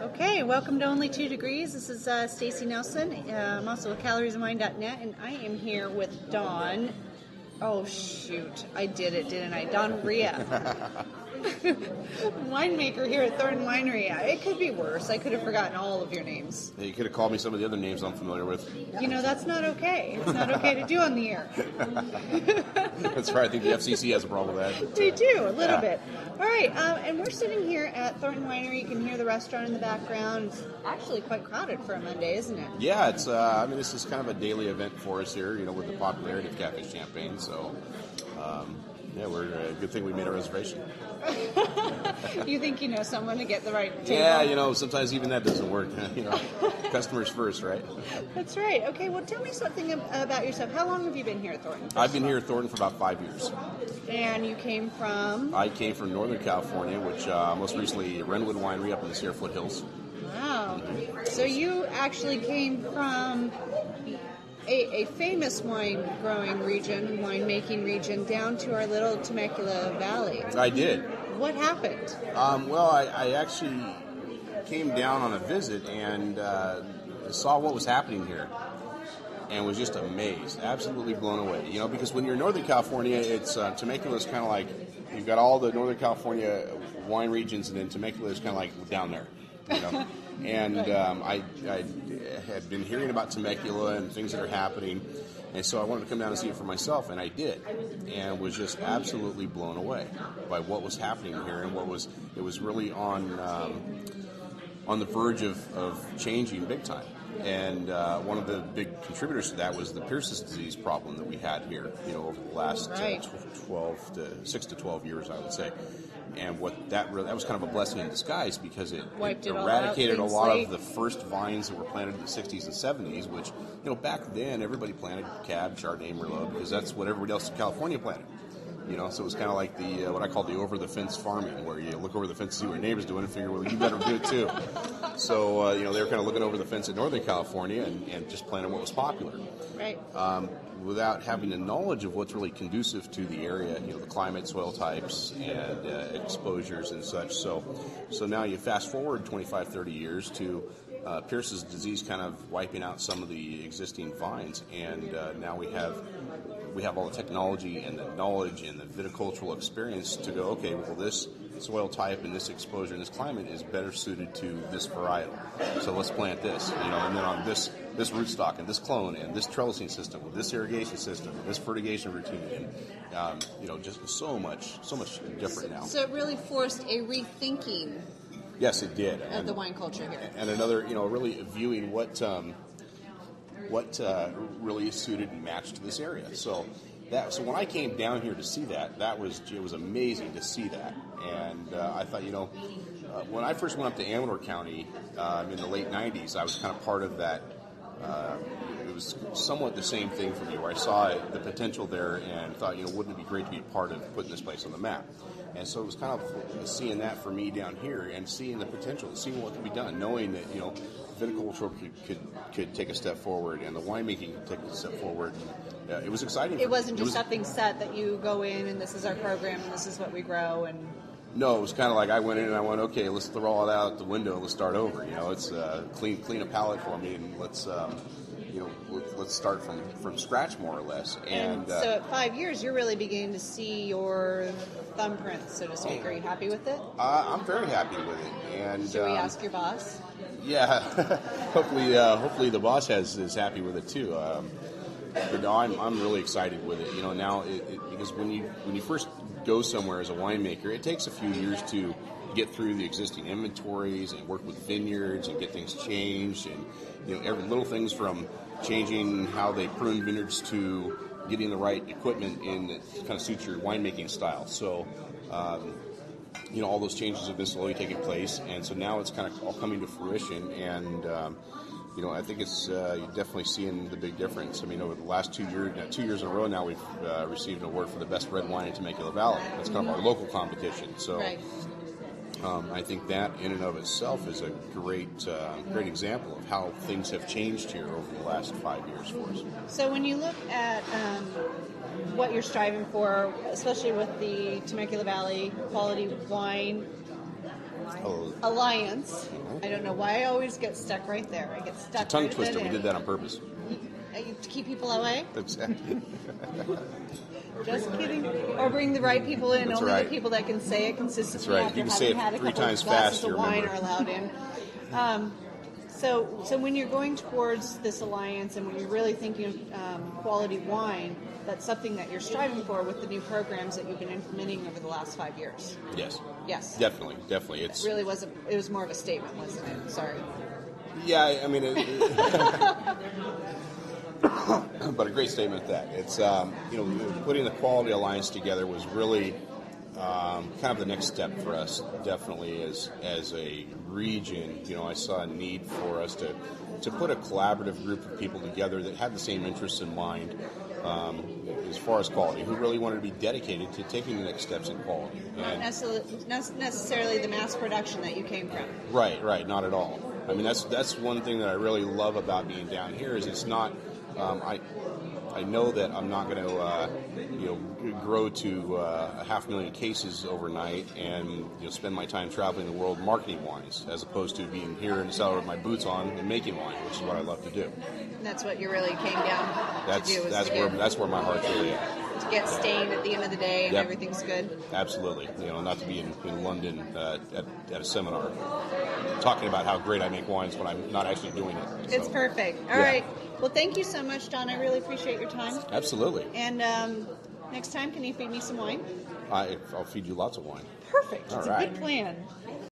Okay, welcome to Only 2 Degrees. This is Stacy Nelson. I'm also with caloriesandwine.net, and I am here with Don. Oh, shoot. I did it, didn't I? Don Reha. Winemaker here at Thornton Winery. It could be worse. I could have forgotten all of your names. Yeah, you could have called me some of the other names I'm familiar with. You know, that's not okay. It's not okay to do on the air. That's right. I think the FCC has a problem with that. They do, a little bit. All right, and we're sitting here at Thornton Winery. You can hear the restaurant in the background. It's actually quite crowded for a Monday, isn't it? Yeah, it's. I mean, this is kind of a daily event for us here, with the popularity of Cafe Champagne. So, we're a good thing we made a reservation. You think you know someone to get the right table? Yeah, sometimes even that doesn't work. Customers first, right? That's right. Okay, well, tell me something about yourself. How long have you been here at Thornton? I've been here at Thornton for about 5 years. And you came from? I came from Northern California, which most recently Renwood Winery up in the Sierra Foothills. Wow. So you actually came from a famous wine-growing region, wine-making region, down to our little Temecula Valley. I did. What happened? I actually came down on a visit and saw what was happening here and was just amazed, absolutely blown away. Because when you're in Northern California, it's Temecula is kind of like, you've got all the Northern California wine regions, and then Temecula is kind of like down there. And I had been hearing about Temecula and things that are happening, and so I wanted to come down and see it for myself, and I did, and was just absolutely blown away by what was happening here, and it was really on the verge of changing big time. And one of the big contributors to that was the Pierce's disease problem that we had here, over the last 6 to 12 years, I would say. And that was kind of a blessing in disguise, because it eradicated a lot of the first vines that were planted in the 60s and 70s, which, back then everybody planted Cab, Chardonnay, Merlot, because that's what everybody else in California planted. So it was kind of like the what I call the over-the-fence farming, where you look over the fence to see what your neighbor's doing and figure, well, you better do it too. So, they were kind of looking over the fence in Northern California and just planting what was popular. Right. Without having the knowledge of what's really conducive to the area, the climate, soil types, and exposures and such. So now you fast forward 25, 30 years to Pierce's disease kind of wiping out some of the existing vines, and now we have all the technology and the knowledge and the viticultural experience to go, okay, well, this soil type and this exposure and this climate is better suited to this varietal. So let's plant this, and then on this rootstock and this clone and this trellising system with this irrigation system and this fertigation routine, and just so much different now. So it really forced a rethinking. Yes, it did. Of the wine culture here. And another, really viewing what really suited and matched this area. So when I came down here to see that, it was amazing to see that. And I thought, when I first went up to Amador County in the late 90s, I was kind of part of that. It was somewhat the same thing for me, where I saw the potential there and thought, wouldn't it be great to be a part of putting this place on the map? And so it was kind of seeing that for me down here and seeing the potential, seeing what could be done, knowing that, viticulture could take a step forward and the winemaking could take a step forward. And, it was exciting. It wasn't just something set that you go in and this is our program and this is what we grow. And no, it was kind of like I went in and I went, okay, let's throw all that out the window and let's start over. It's clean a palate for me, and let's start from scratch more or less. And so at 5 years, you're really beginning to see your thumbprint, so to speak. Are you happy with it? I'm very happy with it. And should we ask your boss? Yeah, hopefully the boss is happy with it too. But no, I'm really excited with it. Now because when you first go somewhere as a winemaker, it takes a few years to get through the existing inventories and work with vineyards and get things changed, and every little things from changing how they prune vineyards to getting the right equipment in that kind of suits your winemaking style. So all those changes have been slowly taking place, and so now it's kind of all coming to fruition, and I think it's you're definitely seeing the big difference. I mean, over the last 2 years in a row now, we've received an award for the best red wine in Temecula Valley. That's kind of our local competition. So right. I think that in and of itself is a great example of how things have changed here over the last 5 years for us. So when you look at what you're striving for, especially with the Temecula Valley quality wine, Alliance. I don't know why I always get stuck right there. I get stuck. It's a tongue right at twister. that We end. did that on purpose. To keep people away? Exactly. Just kidding. Or bring the right people in. That's Only right. the people that can say it consistently That's right. after You can say having it had a 3 couple times glasses fast, of you wine remember. are allowed in. So when you're going towards this alliance and when you're really thinking of quality wine, that's something that you're striving for with the new programs that you've been implementing over the last 5 years. Yes. Yes. Definitely. It really wasn't. It was more of a statement, wasn't it? Sorry. Yeah, I mean, but a great statement at that. It's putting the Quality Alliance together was really kind of the next step for us. Definitely as a region, I saw a need for us to put a collaborative group of people together that had the same interests in mind as far as quality, who really wanted to be dedicated to taking the next steps in quality. Not necessarily the mass production that you came from. Right, not at all. I mean, that's one thing that I really love about being down here is it's not. I know that I'm not going to, grow to 500,000 cases overnight and spend my time traveling the world marketing wines, as opposed to being here in the cellar with my boots on and making wine, which is what I love to do. And that's what you really came down to do. That's where my heart's really at. To get stained at the end of the day and Yep. everything's good. Absolutely. Not to be in London at a seminar talking about how great I make wines when I'm not actually doing it. It's perfect. All right. Well, thank you so much, Don. I really appreciate your time. Absolutely. And next time, can you feed me some wine? I'll feed you lots of wine. Perfect. All It's right. a good plan.